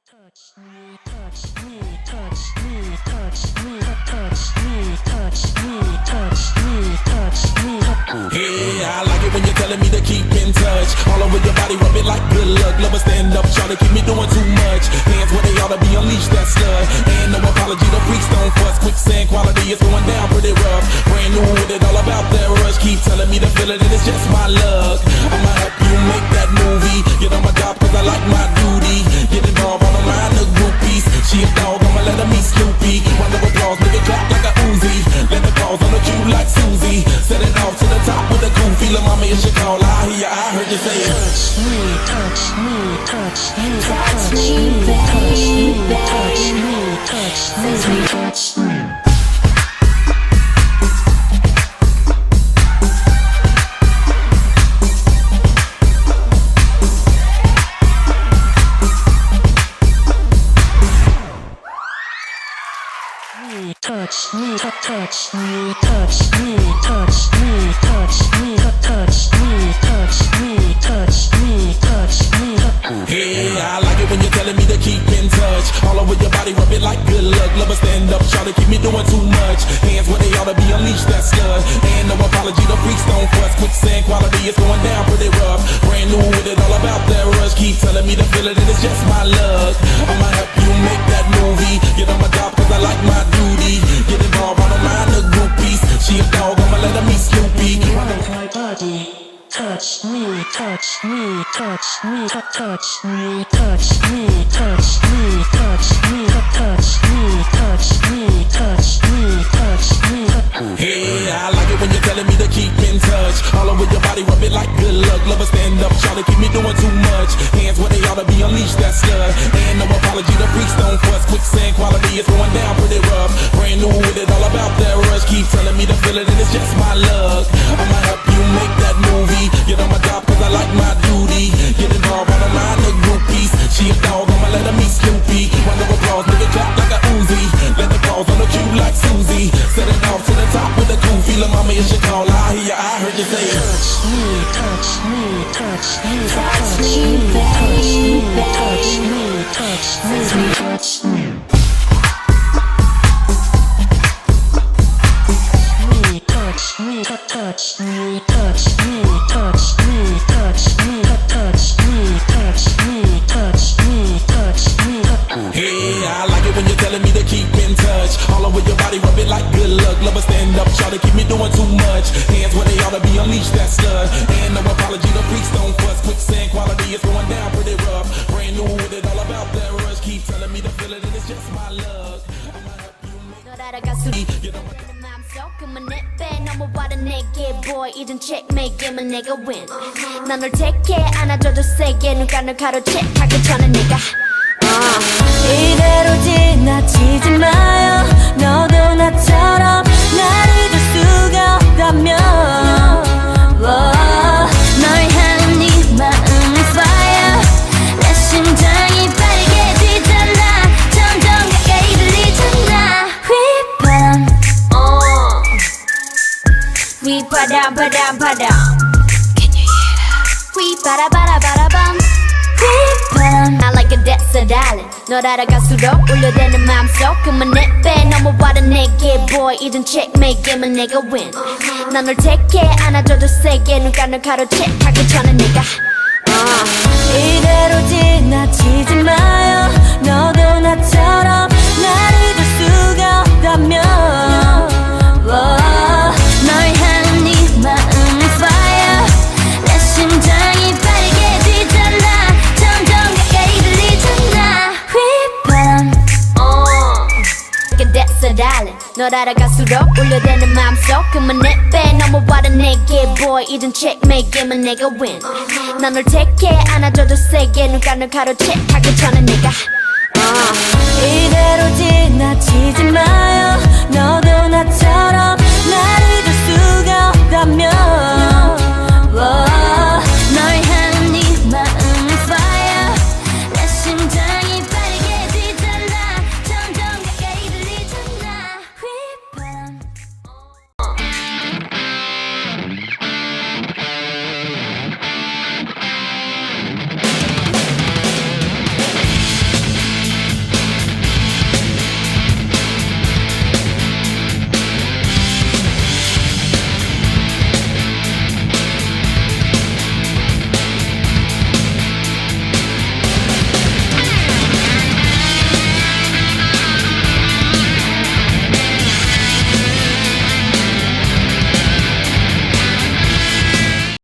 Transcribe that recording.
Touch me, touch me, touch me, touch me, touch me, touch me, touch me, touch me. Yeah, I like it when you're telling me to keep in touch. All over your body, rub it like good luck. Love it, stand up, try to keep me doing too much. Hands where they ought to be, unleash that slut. Ain't no apology, the freaks don't fuss. Quicksand quality is going down pretty rough. Brand new with it, all about that rush. Keep telling me to feel it, and it's just my luck. I'ma help you make that movie. Get on my job, cause I like my duty. Get involved, I don't mind the groupies. She a dog, I'ma let her meet Snoopy. Round of applause, make it clap like a Uzi. Let the calls on the cue like Susie. Set it off to the top with a cool feeling. Mommy, it's your call. I hear, I heard you say it. Touch me, touch me, touch me, touch me, touch me, touch me, touch me, touch me. Touch me, touch me, touch me, touch me, touch me, touch me, touch me, touch me, touch me. Yeah, I like it when you're telling me to keep in touch. All over your body, rub it like good luck. Love it, stand up, try to keep me doing too much. Hands where they ought to be, unleash that stud. Ain't no apology, the freaks don't fuss. Quicksand quality is going down pretty rough. Brand new with it, all about that rush. Keep telling me to feel it, and it's just my luck. I'ma help you make that movie. Get on my job, cause I like my duty. Get involved, I don't mind the groupies. She a dog, I'ma let her meet Snoopy. My body. Touch me, touch me, touch me, touch me, touch me, touch me, touch me, touch me, touch me, touch me, touch me. Yeah, I like it when you're telling me to keep in touch. All over your body, rub it like good luck. Love it, stand up, try to keep me doing too much. Hands where they ought to be, unleash that stud. Ain't no apology, the freaks don't fuss. Quicksand quality is going down pretty rough. Brand new with it, all about that rush. Keep telling me to feel it, and it's just my luck. I'ma help you make that movie. Get on my job, cause I like my duty. Get involved, I don't mind the groupies. She a dog, I'ma let her meet Snoopy. Round of applause, make it clap like a Uzi. Let the calls on the cue like Susie. Set it off to the top with a cool feeling. Mommy, it's your call. I hear, I heard you say it. Touch me, touch me, touch me, touch me, touch me, touch me, touch me, touch me. Touch me, touch me, touch me, touch me, touch me, touch me, touch me, touch me, touch me. Yeah, I like it when you're telling me to keep in touch. All over your body, rub it like good luck. Love it, stand up, try to keep me doing too much. Hands where they ought to be, unleash that stud. Ain't no apology, the freaks don't fuss. Quicksand quality is going down pretty rough. Brand new with it, all about that rush. Keep telling me to feel it, and it's just my luck. I'ma help you make it. 그만 내빼 넘어와라 내게 boy 이젠 checkmate 게임은 내가 win 난 널 take care 안아줘도 세게 눈가 널 가로채 하기 전에 내가 이대로 지나치지 마요 너도 나처럼 날 잊을 수가 없다면 널 향한 네 마음은 fire 내 심장이 빨개지잖아 점점 가까이 들리잖아 휘바람 바람 바람 바람 Can you hear that? 휘바라바라바라밤 휘바람 I like a desert island 널 알아갈수록 울려대는 맘속 그만 내빼 넘어와라 내게 boy 이젠 checkmate 게임은 내가 win 난 널 take care 안아줘도 세게 눈가 널 가로채 하기 전에 내가 이대로 지나치지 마요 너도 나처럼 날 잊을 수가 없다면 널 향한 네 마음은 fire 내 심장이 빨개지잖아 점점 가까이 들리잖아 휘바람 Like a desert island 널 알아갈수록 울려대는 맘속 그만 내빼 넘어와라 내게 boy 이젠 checkmate 게임은 내가 win 난 널 take care 안아줘도 세게 눈가 널 가로채 하기 전에 내가 이대로 지나치지 마요 너도 나처럼